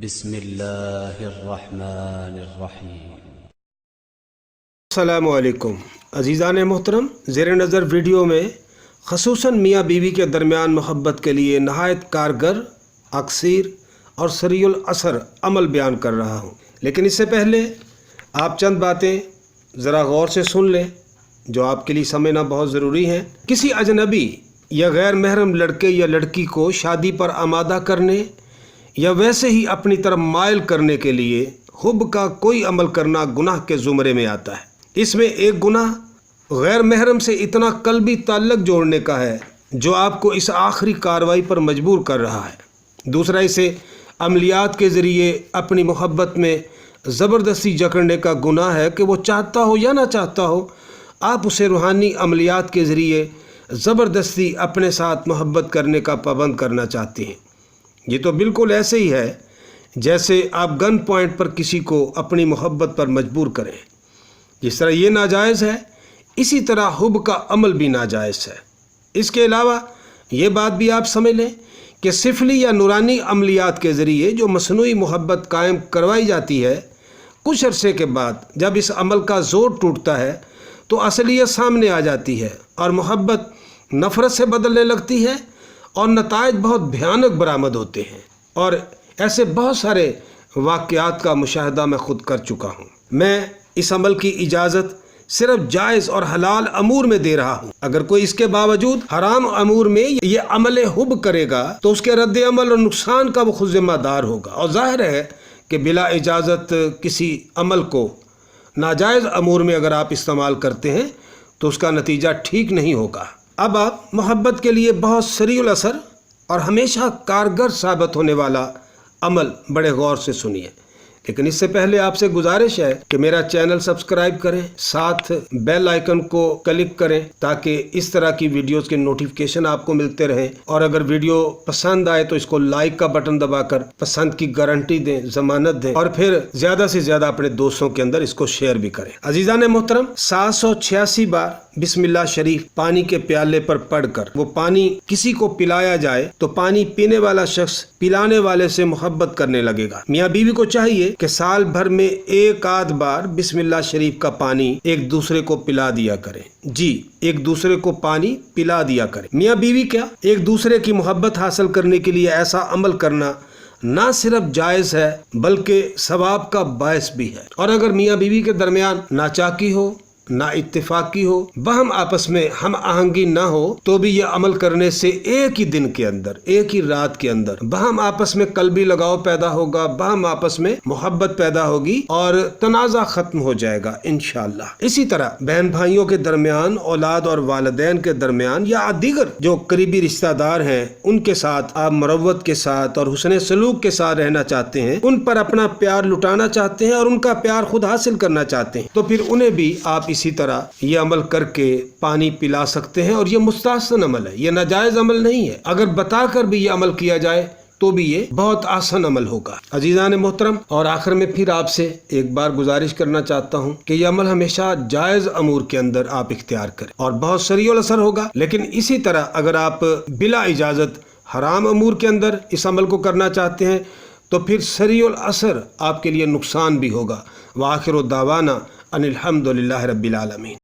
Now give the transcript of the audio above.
بسم اللہ الرحمن الرحیم۔ السلام علیکم عزیزان محترم، زیر نظر ویڈیو میں خصوصاً میاں بیوی کے درمیان محبت کے لیے نہایت کارگر، اکثیر اور سریع الاثر عمل بیان کر رہا ہوں، لیکن اس سے پہلے آپ چند باتیں ذرا غور سے سن لیں جو آپ کے لیے سمجھنا بہت ضروری ہے۔ کسی اجنبی یا غیر محرم لڑکے یا لڑکی کو شادی پر آمادہ کرنے یا ویسے ہی اپنی طرف مائل کرنے کے لیے حب کا کوئی عمل کرنا گناہ کے زمرے میں آتا ہے۔ اس میں ایک گناہ غیر محرم سے اتنا قلبی تعلق جوڑنے کا ہے جو آپ کو اس آخری کارروائی پر مجبور کر رہا ہے۔ دوسرا اسے عملیات کے ذریعے اپنی محبت میں زبردستی جکڑنے کا گناہ ہے کہ وہ چاہتا ہو یا نہ چاہتا ہو، آپ اسے روحانی عملیات کے ذریعے زبردستی اپنے ساتھ محبت کرنے کا پابند کرنا چاہتے ہیں۔ یہ تو بالکل ایسے ہی ہے جیسے آپ گن پوائنٹ پر کسی کو اپنی محبت پر مجبور کریں۔ جس طرح یہ ناجائز ہے، اسی طرح حب کا عمل بھی ناجائز ہے۔ اس کے علاوہ یہ بات بھی آپ سمجھ لیں کہ سفلی یا نورانی عملیات کے ذریعے جو مصنوعی محبت قائم کروائی جاتی ہے، کچھ عرصے کے بعد جب اس عمل کا زور ٹوٹتا ہے تو اصلیت سامنے آ جاتی ہے اور محبت نفرت سے بدلنے لگتی ہے اور نتائج بہت بھیانک برآمد ہوتے ہیں، اور ایسے بہت سارے واقعات کا مشاہدہ میں خود کر چکا ہوں۔ میں اس عمل کی اجازت صرف جائز اور حلال امور میں دے رہا ہوں۔ اگر کوئی اس کے باوجود حرام امور میں یہ عمل حب کرے گا تو اس کے رد عمل اور نقصان کا وہ خود ذمہ دار ہوگا، اور ظاہر ہے کہ بلا اجازت کسی عمل کو ناجائز امور میں اگر آپ استعمال کرتے ہیں تو اس کا نتیجہ ٹھیک نہیں ہوگا۔ اب آپ محبت کے لیے بہت سریع الاثر اور ہمیشہ کارگر ثابت ہونے والا عمل بڑے غور سے سنیے، لیکن اس سے پہلے آپ سے گزارش ہے کہ میرا چینل سبسکرائب کریں، ساتھ بیل آئیکن کو کلک کریں تاکہ اس طرح کی ویڈیوز کے نوٹیفیکیشن آپ کو ملتے رہیں، اور اگر ویڈیو پسند آئے تو اس کو لائک کا بٹن دبا کر پسند کی گارنٹی دیں، ضمانت دیں، اور پھر زیادہ سے زیادہ اپنے دوستوں کے اندر اس کو شیئر بھی کریں۔ عزیزان محترم، 786 بار بسم اللہ شریف پانی کے پیالے پر پڑھ کر وہ پانی کسی کو پلایا جائے تو پانی پینے والا شخص پلانے والے سے محبت کرنے لگے گا۔ میاں بیوی کو چاہیے کہ سال بھر میں ایک آدھ بار بسم اللہ شریف کا پانی ایک دوسرے کو پلا دیا کریں۔ جی، ایک دوسرے کو پانی پلا دیا کریں۔ میاں بیوی کیا، ایک دوسرے کی محبت حاصل کرنے کے لیے ایسا عمل کرنا نہ صرف جائز ہے بلکہ ثواب کا باعث بھی ہے، اور اگر میاں بیوی کے درمیان ناچاکی ہو، نہ اتفاقی ہو، باہم آپس میں ہم آہنگی نہ ہو تو بھی یہ عمل کرنے سے ایک ہی دن کے اندر، ایک ہی رات کے اندر باہم آپس میں قلبی لگاؤ پیدا ہوگا، باہم آپس میں محبت پیدا ہوگی اور تنازع ختم ہو جائے گا انشاءاللہ۔ اسی طرح بہن بھائیوں کے درمیان، اولاد اور والدین کے درمیان، یا دیگر جو قریبی رشتہ دار ہیں ان کے ساتھ آپ مروت کے ساتھ اور حسن سلوک کے ساتھ رہنا چاہتے ہیں، ان پر اپنا پیار لٹانا چاہتے ہیں اور ان کا پیار خود حاصل کرنا چاہتے ہیں، تو پھر انہیں بھی آپ اسی طرح یہ عمل کر کے پانی پلا سکتے ہیں، اور یہ مستحسن عمل ہے، یہ ناجائز عمل نہیں ہے۔ اگر بتا کر بھی یہ عمل کیا جائے تو بھی یہ بہت آسان عمل ہوگا۔ عزیزان محترم، اور آخر میں پھر آپ سے ایک بار گزارش کرنا چاہتا ہوں کہ یہ عمل ہمیشہ جائز امور کے اندر آپ اختیار کریں اور بہت سریع الاثر ہوگا، لیکن اسی طرح اگر آپ بلا اجازت حرام امور کے اندر اس عمل کو کرنا چاہتے ہیں تو پھر سریع الاثر آپ کے لیے نقصان بھی ہوگا۔ وآخر دعوانا ان الحمد للہ رب العالمین۔